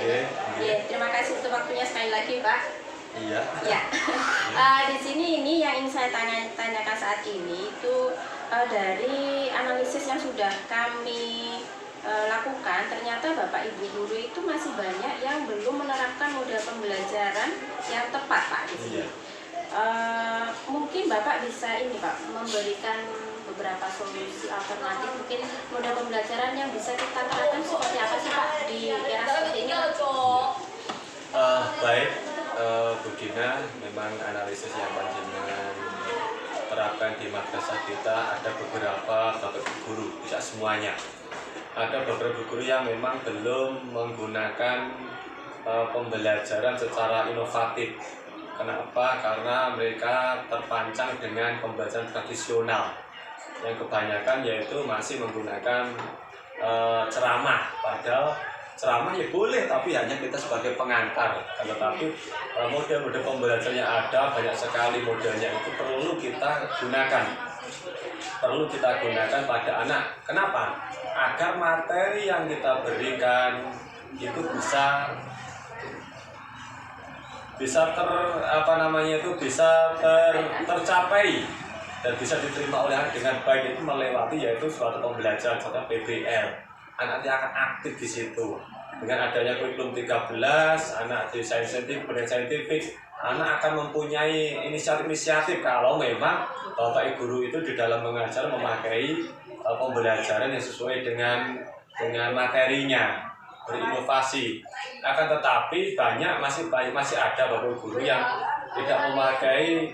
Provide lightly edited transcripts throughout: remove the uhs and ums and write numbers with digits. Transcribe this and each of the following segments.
Oke. Ya, terima kasih untuk waktunya sekali lagi, Pak. Iya. Ya, di sini ini yang ingin saya tanyakan saat ini itu dari analisis yang sudah kami lakukan, ternyata Bapak Ibu guru itu masih banyak yang belum menerapkan model pembelajaran yang tepat, Pak, di sini. Iya. Mungkin Bapak bisa ini, Pak, memberikan beberapa solusi alternatif, mungkin model pembelajaran yang bisa kita terapkan seperti apa sih, Pak, di era seperti ini? Baik, Bu Dina, memang analisis yang panjenengan terapkan di madrasah kita ada beberapa bapak guru, tidak semuanya. Ada beberapa guru yang memang belum menggunakan pembelajaran secara inovatif. Kenapa? Karena mereka terpancang dengan pembelajaran tradisional yang kebanyakan yaitu masih menggunakan ceramah. Padahal ceramah ya boleh, tapi hanya kita sebagai pengantar. Tetapi model-model pembelajaran yang ada banyak sekali modelnya, itu perlu kita gunakan pada anak. Kenapa? Agar materi yang kita berikan itu bisa tercapai dan bisa diterima oleh anak dengan baik, itu melewati yaitu suatu pembelajaran seperti PBL. Anak nanti akan aktif di situ. Dengan adanya kurikulum 13, anak di saintifik, anak akan mempunyai inisiatif kalau memang Bapak Ibu guru itu di dalam mengajar memakai pembelajaran yang sesuai dengan materinya, berinovasi. Akan tetapi masih ada Bapak Ibu guru yang tidak memakai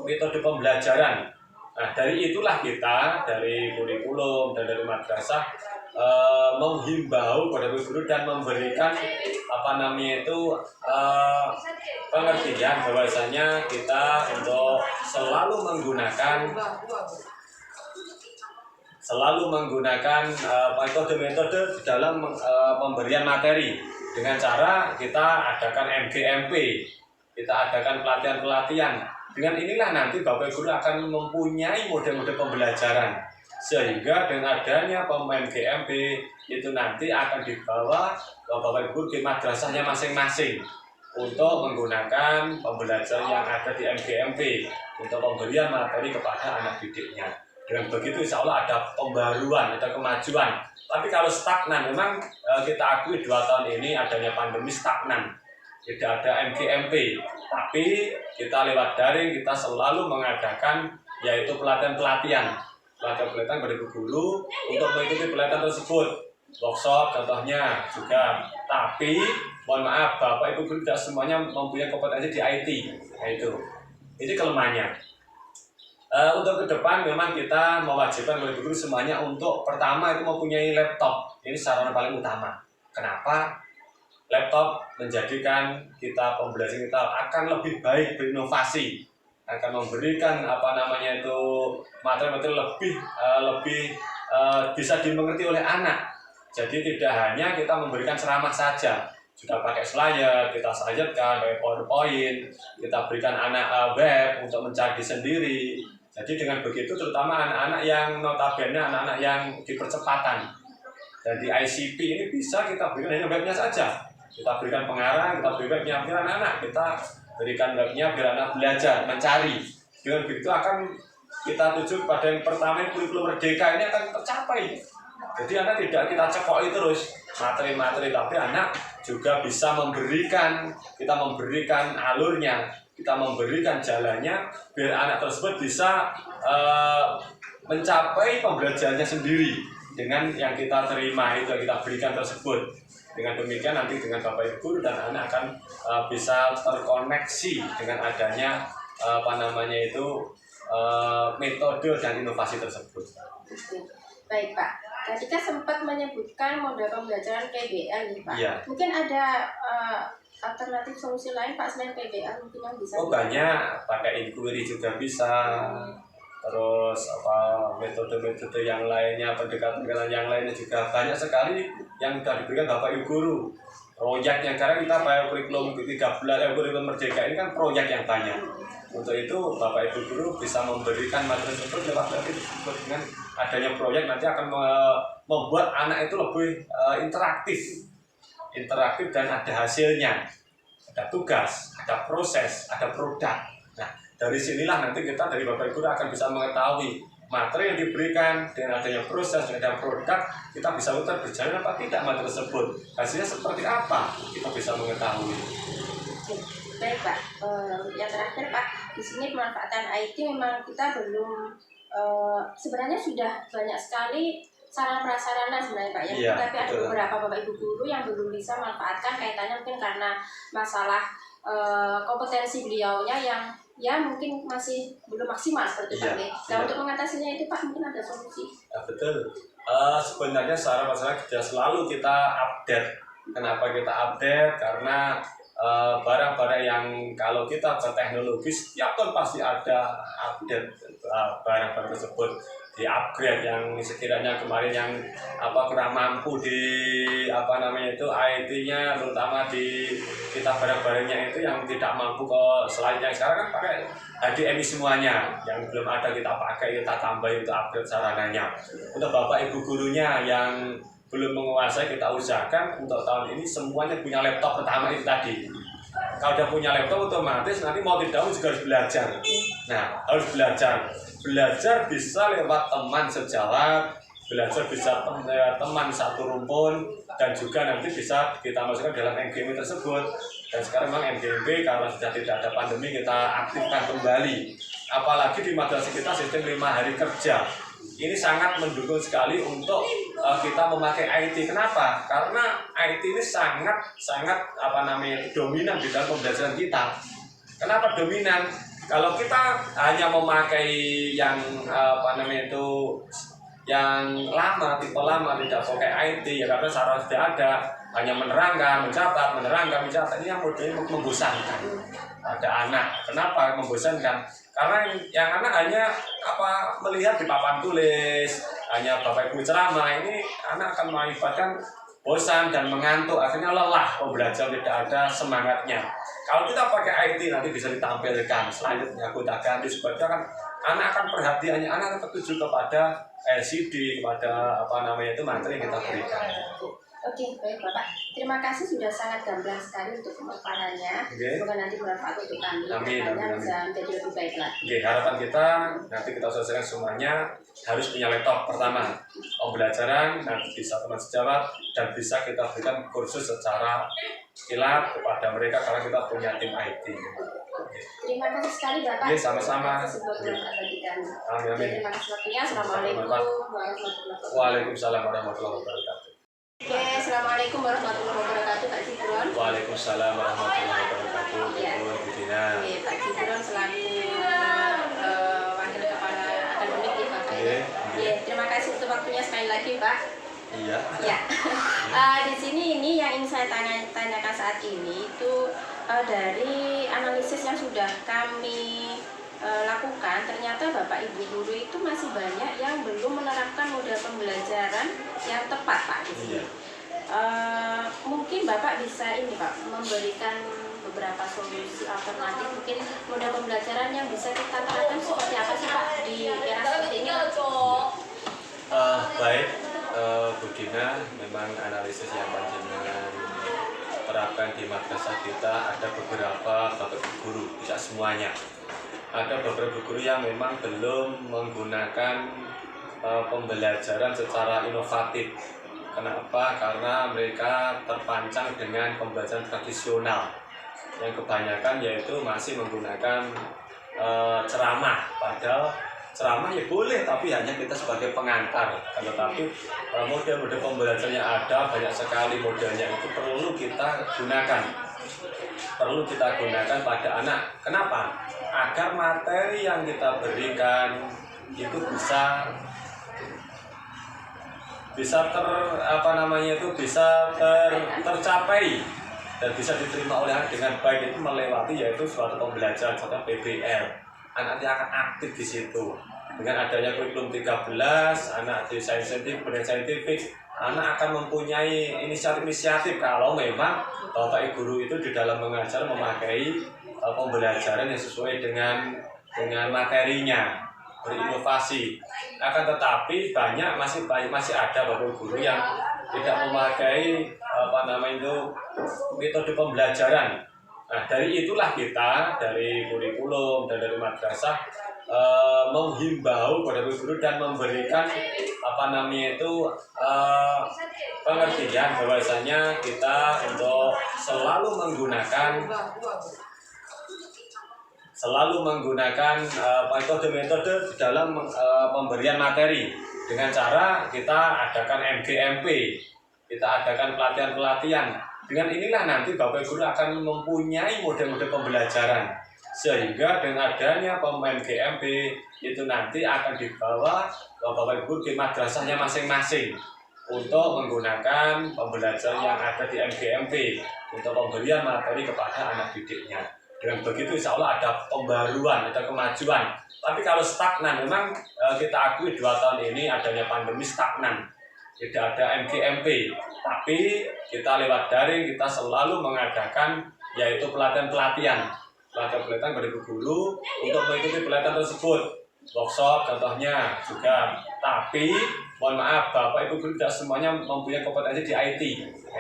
metode pembelajaran. Nah, dari itulah kita dari kurikulum dan dari madrasah menghimbau pada guru dan memberikan pengertian bahwasanya kita untuk selalu menggunakan metode-metode di dalam pemberian materi dengan cara kita adakan MGMP, kita adakan pelatihan-pelatihan. Dengan inilah nanti Bapak Ibu guru akan mempunyai model-model pembelajaran, sehingga dengan adanya MGMP itu nanti akan dibawa ke Bapak Ibu guru di madrasahnya masing-masing untuk menggunakan pembelajaran yang ada di MGMP untuk pemberian materi kepada anak didiknya. Dengan begitu insya Allah ada pembaruan, ada kemajuan. Tapi kalau stagnan, memang kita akui 2 tahun ini adanya pandemi stagnan, tidak ada MGMP. Tapi kita lewat daring, kita selalu mengadakan yaitu pelatihan pada guru untuk mengikuti pelatihan tersebut. Workshop contohnya juga. Tapi mohon maaf, Bapak Ibu guru tidak semuanya mempunyai kompetensi di IT. Nah, ini kelemahannya. Untuk ke depan memang kita mewajibkan guru guru semuanya untuk pertama itu mempunyai laptop. Ini sarana paling utama. Kenapa? Laptop menjadikan pembelajaran kita akan lebih baik, berinovasi, akan memberikan materi-materi lebih bisa dimengerti oleh anak. Jadi tidak hanya kita memberikan ceramah saja, sudah pakai slide, kita sajikan pakai PowerPoint, kita berikan anak web untuk mencari sendiri. Jadi dengan begitu terutama anak-anak yang notabene anak-anak yang di percepatan dan di ICP ini bisa kita berikan hanya webnya saja. Kita berikan pengarang, kita berikan webnya biar anak-anak, kita berikan webnya biar anak belajar, mencari. Dengan begitu akan kita tuju pada yang pertama, kurikulum merdeka ini akan tercapai. Jadi anak tidak kita cekoi terus materi-materi, tapi anak juga bisa kita memberikan alurnya, kita memberikan jalannya, biar anak tersebut bisa mencapai pembelajarannya sendiri dengan yang kita terima itu, yang kita berikan tersebut. Dengan demikian nanti dengan Bapak Ibu guru dan anak akan bisa terkoneksi dengan adanya metode dan inovasi tersebut. Baik Pak, tadi kan sempat menyebutkan model pembelajaran PBL nih Pak. Ya. Mungkin ada alternatif solusi lain Pak selain PBL mungkin yang bisa? Banyak, pakai inquiry juga bisa. Terus metode-metode yang lainnya, pendekatan yang lainnya juga banyak sekali yang sudah diberikan Bapak Ibu guru. Proyek yang sekarang kita pakai kurikulum 13, kurikulum merdeka ini kan proyek yang banyak. Untuk itu Bapak Ibu guru bisa memberikan materi tersebut lewat dengan adanya proyek nanti akan membuat anak itu lebih interaktif. interaktif dan ada hasilnya, ada tugas, ada proses, ada produk. Nah, dari sinilah nanti kita dari Bapak Ibu akan bisa mengetahui materi yang diberikan dengan adanya proses, dengan adanya produk, kita bisa muter berjalan apa tidak materi tersebut, hasilnya seperti apa, kita bisa mengetahui. Baik Pak, yang terakhir Pak, di sini pemanfaatan IT memang kita belum sebenarnya sudah banyak sekali sarana prasarana sebenarnya Pak ya, Iya, tapi ada betul. beberapa Bapak Ibu guru yang belum bisa manfaatkan kaitannya mungkin karena masalah kompetensi beliaunya yang ya mungkin masih belum maksimal seperti Iya, Pak. Nah iya. untuk mengatasinya itu Pak mungkin ada solusi. Ya, betul. Sebenarnya secara masalah sudah selalu kita update. Kenapa kita update? Karena barang-barang yang kalau kita berteknologis setiap tahun pasti ada update barang-barang tersebut, di upgrade yang sekiranya kemarin yang kurang mampu di itu IT-nya, terutama di kita barang-barangnya itu yang tidak mampu ke selanjutnya. Sekarang kan pakai HDMI semuanya, yang belum ada kita pakai, kita tambah, itu upgrade sarananya. Untuk Bapak Ibu gurunya yang belum menguasai, kita usahakan untuk tahun ini semuanya punya laptop pertama itu tadi. Kalau udah punya laptop otomatis nanti mau tidak mau juga harus belajar. Nah, harus belajar. Belajar bisa lewat teman sejawat, belajar bisa teman satu rumpun, dan juga nanti bisa kita masukkan dalam MGMP tersebut. Dan sekarang memang MGMP karena sudah tidak ada pandemi kita aktifkan kembali. Apalagi di madrasah kita sistem 5 hari kerja. Ini sangat mendukung sekali untuk kita memakai IT. Kenapa? Karena IT ini sangat dominan di dalam pembelajaran kita. Kenapa dominan? Kalau kita hanya memakai yang yang lama, tipe lama, tidak pakai IT ya karena sarana sudah ada, hanya menerangkan, mencatat, ini yang modelnya membosankan. Ada anak, kenapa membosankan? Karena yang anak hanya melihat di papan tulis, hanya Bapak Ibu ceramah, ini anak akan mengakibatkan bosan dan mengantuk, akhirnya lelah pembelajaran, tidak ada semangatnya. Kalau kita pakai IT nanti bisa ditampilkan, selanjutnya kita ganti sebabnya kan anak akan perhatiannya, anak akan tertuju kepada LCD, kepada materi yang kita berikan. Oke, baik Bapak. Terima kasih sudah sangat gamblang sekali untuk pemaparannya. Okay. Semoga nanti bermanfaat untuk kami. Amin. Bisa menjadi lebih baik lagi. Oke, harapan kita nanti kita selesaikan semuanya harus punya laptop pertama. Pembelajaran nanti bisa teman sejawat dan bisa kita berikan kursus secara kilat kepada mereka karena kita punya tim IT. Terima kasih sekali Bapak. Oke, sama-sama. Amin. Terima kasih waktunya. Assalamualaikum warahmatullahi wabarakatuh. Waalaikumsalam warahmatullahi wabarakatuh. Oke, assalamualaikum warahmatullahi wabarakatuh, Pak Jidron. Waalaikumsalam warahmatullahi wabarakatuh. Ya. Oke, Pak Jidron selaku wakil kepala akademik ya Bapak. Ya, terima kasih untuk waktunya sekali lagi Pak. Iya. Ya. Di sini ini yang ingin saya tanyakan saat ini itu dari analisis yang sudah kami lakukan, ternyata Bapak Ibu guru itu masih banyak yang belum menerapkan model pembelajaran yang tepat Pak di sini. Mungkin Bapak bisa ini Pak memberikan beberapa solusi alternatif, mungkin model pembelajaran yang bisa kita terapkan seperti apa sih Pak di era seperti ini? Baik, Bu Dina, memang analisis yang panjenengan terapkan di madrasah kita ada beberapa Bapak Ibu guru, tidak semuanya. Ada beberapa guru yang memang belum menggunakan pembelajaran secara inovatif. Kenapa? Karena mereka terpancang dengan pembelajaran tradisional yang kebanyakan yaitu masih menggunakan ceramah. Padahal ceramah ya boleh, tapi hanya kita sebagai pengantar. Tetapi model-model pembelajaran yang ada banyak sekali modelnya, itu perlu kita gunakan. Perlu kita gunakan pada anak. Kenapa? Agar materi yang kita berikan itu bisa tercapai dan bisa diterima oleh anak dengan baik, itu melewati yaitu suatu pembelajaran contoh PBL. Anak akan aktif di situ. Dengan adanya kurikulum 13, anak di saintifik, anak akan mempunyai inisiatif kalau memang Bapak Ibu guru itu di dalam mengajar memakai pembelajaran yang sesuai dengan materinya, berinovasi. Akan tetapi masih ada Bapak Ibu guru yang tidak memakai metode pembelajaran. Nah, dari itulah kita dari kurikulum dan dari madrasah menghimbau kepada guru dan memberikan pengertian bahwasanya kita untuk selalu menggunakan metode-metode dalam pemberian materi dengan cara kita adakan MGMP, kita adakan pelatihan-pelatihan. Dengan inilah nanti Bapak Guru akan mempunyai model-model pembelajaran, sehingga dengan adanya MGMP itu nanti akan dibawa ke Bapak Guru di madrasahnya masing-masing untuk menggunakan pembelajaran yang ada di MGMP untuk pemberian materi kepada anak didiknya. Dengan begitu insya Allah ada pembaruan, ada kemajuan. Tapi kalau stagnan, memang kita akui 2 tahun ini adanya pandemi stagnan, tidak ada MGMP. Tapi kita lewat daring, kita selalu mengadakan yaitu pelatihan-pelatihan pada guru untuk mengikuti pelatihan tersebut. Workshop contohnya juga. Tapi mohon maaf Bapak Ibu guru tidak semuanya mempunyai kompetensi di IT. Nah,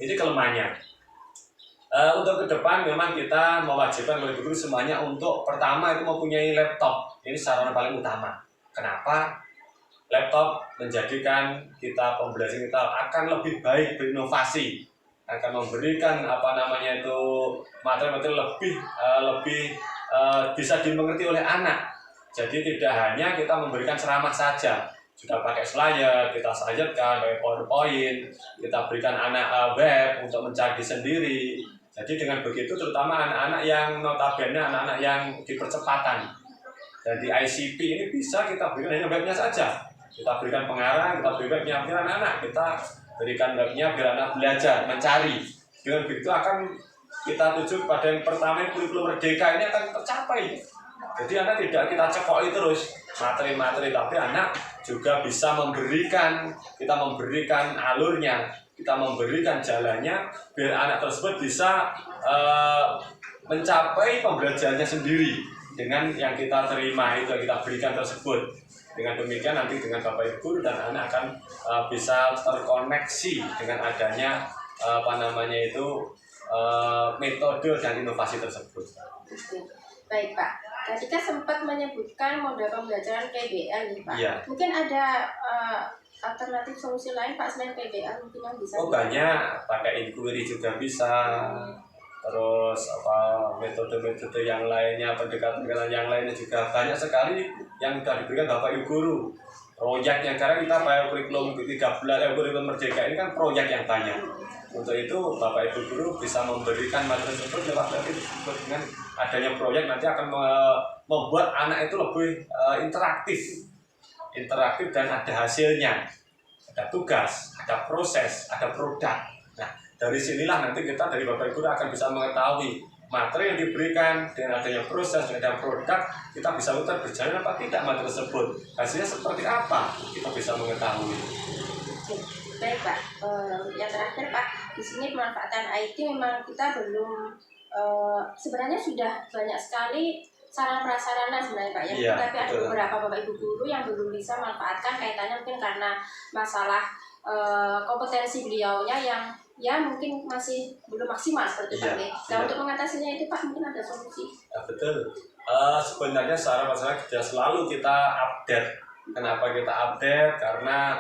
ini kelemahannya. Untuk ke depan memang kita mewajibkan guru semuanya untuk pertama itu mempunyai laptop. Ini sarana paling utama. Kenapa? Laptop menjadikan kita pembelajaran kita akan lebih baik, berinovasi, akan memberikan materi-materi lebih bisa dimengerti oleh anak. Jadi tidak hanya kita memberikan ceramah saja, sudah pakai slide, kita sajikan pakai PowerPoint, kita berikan anak web untuk mencari sendiri. Jadi dengan begitu terutama anak-anak yang notabene anak-anak yang di percepatan dan di ICP ini bisa kita berikan hanya webnya saja. Kita berikan pengarang, kita beri webnya biar anak-anak, kita berikan webnya biar anak belajar, mencari. Dengan begitu akan kita tuju pada yang pertama, kurikulum merdeka ini akan tercapai. Jadi anak tidak kita cekoi terus materi-materi, tapi anak juga bisa kita memberikan alurnya, kita memberikan jalannya, biar anak tersebut bisa mencapai pembelajarannya sendiri dengan yang kita terima itu, yang kita berikan tersebut. Dengan demikian nanti dengan Bapak Ibu dan anak akan bisa terkoneksi dengan adanya metode dan inovasi tersebut. Baik Pak, tadi kan sempat menyebutkan model pembelajaran PBL nih Pak. Iya. Mungkin ada alternatif solusi lain Pak selain PBL mungkin yang bisa? Banyak, pakai inquiry juga bisa. Terus metode-metode yang lainnya, pendekatan yang lainnya juga banyak sekali yang sudah diberikan Bapak Ibu guru. Proyeknya karena kita pakai kurikulum 13 kurikulum merdeka ini kan proyek yang banyak. Untuk itu Bapak Ibu guru bisa memberikan materi tersebut lewat dengan adanya proyek nanti akan membuat anak itu lebih interaktif dan ada hasilnya, ada tugas, ada proses, ada produk. Nah, dari sinilah nanti kita dari Bapak Ibu akan bisa mengetahui materi yang diberikan dengan adanya proses, dengan produk, kita bisa lihat berjalan apa tidak materi tersebut, hasilnya seperti apa, kita bisa mengetahui. Baik Pak, yang terakhir Pak, di sini pemanfaatan IT memang kita belum sebenarnya sudah banyak sekali sarana prasarana sebenarnya Pak ya, tapi ada beberapa Bapak Ibu guru yang belum bisa manfaatkan, kaitannya mungkin karena masalah kompetensi beliaunya yang ya mungkin masih belum maksimal seperti Pak. Nah untuk mengatasinya itu Pak mungkin ada solusi? Betul. Sebenarnya sarana prasarana selalu kita update. Kenapa kita update? Karena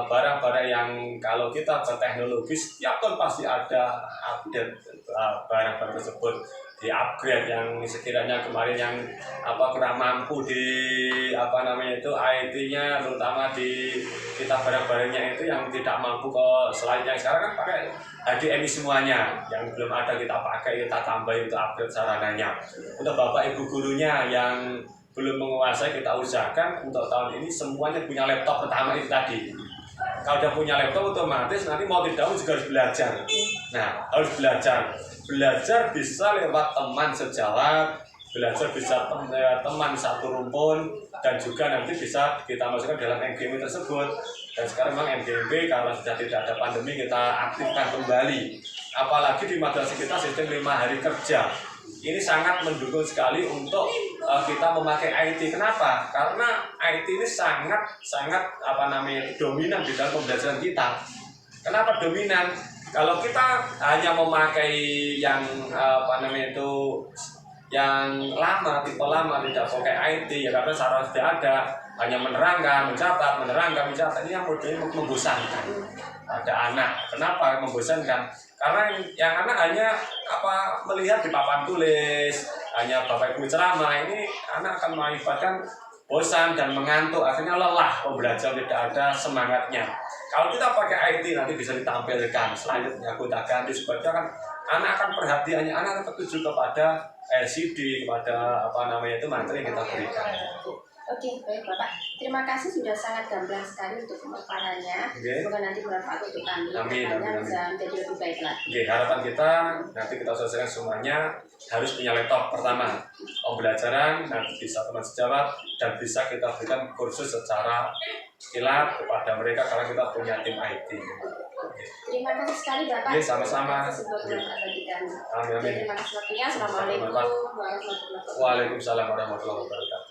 barang-barang yang kalau kita berteknologis setiap tahun pasti ada update barang-barang tersebut, di upgrade yang sekiranya kemarin yang kurang mampu di IT-nya, terutama di kita barang-barangnya itu yang tidak mampu ke selanjutnya. Sekarang kan pakai HDMI semuanya, yang belum ada kita pakai, kita tambahin untuk upgrade sarananya. Untuk Bapak Ibu gurunya yang belum menguasai, kita usahakan untuk tahun ini semuanya punya laptop pertama itu tadi. Kalau udah punya laptop otomatis nanti mau tidak mau juga harus belajar. Nah, harus belajar bisa lewat teman sejawat, belajar bisa teman satu rumpun, dan juga nanti bisa kita masukkan dalam MGMP tersebut. Dan sekarang memang MGMP karena sudah tidak ada pandemi kita aktifkan kembali. Apalagi di madrasah kita sistem 5 hari kerja. ini sangat mendukung sekali untuk kita memakai IT. Kenapa? Karena IT ini sangat dominan di dalam pembelajaran kita. Kenapa dominan? Kalau kita hanya memakai yang yang lama, tipe lama, tidak pakai IT ya karena sarana sudah ada, hanya menerangkan, mencatat, ini yang modelnya membosankan. Ada anak, kenapa membosankan? Karena yang anak hanya melihat di papan tulis, hanya bapak ibu ceramah, ini anak akan mengakibatkan bosan dan mengantuk, akhirnya lelah pembelajaran, tidak ada semangatnya. Kalau kita pakai IT nanti bisa ditampilkan selanjutnya gonta ganti sebagainya, kan anak akan perhatiannya, anak akan tertuju kepada LCD, kepada materi yang kita berikan. Oke, baik Bapak. Terima kasih sudah sangat gamblang sekali untuk pemaparannya. Semoga nanti bermanfaat untuk kami. Amin. Bisa menjadi lebih baik lagi. Harapan kita nanti kita selesaikan semuanya harus punya laptop pertama. Pembelajaran nanti bisa teman sejawat dan bisa kita berikan kursus secara kilat kepada mereka karena kita punya tim IT. Terima kasih sekali Bapak. Sama-sama. Amin. Amin. Terima kasih waktunya. Assalamualaikum warahmatullahi wabarakatuh. Waalaikumsalam warahmatullahi wabarakatuh.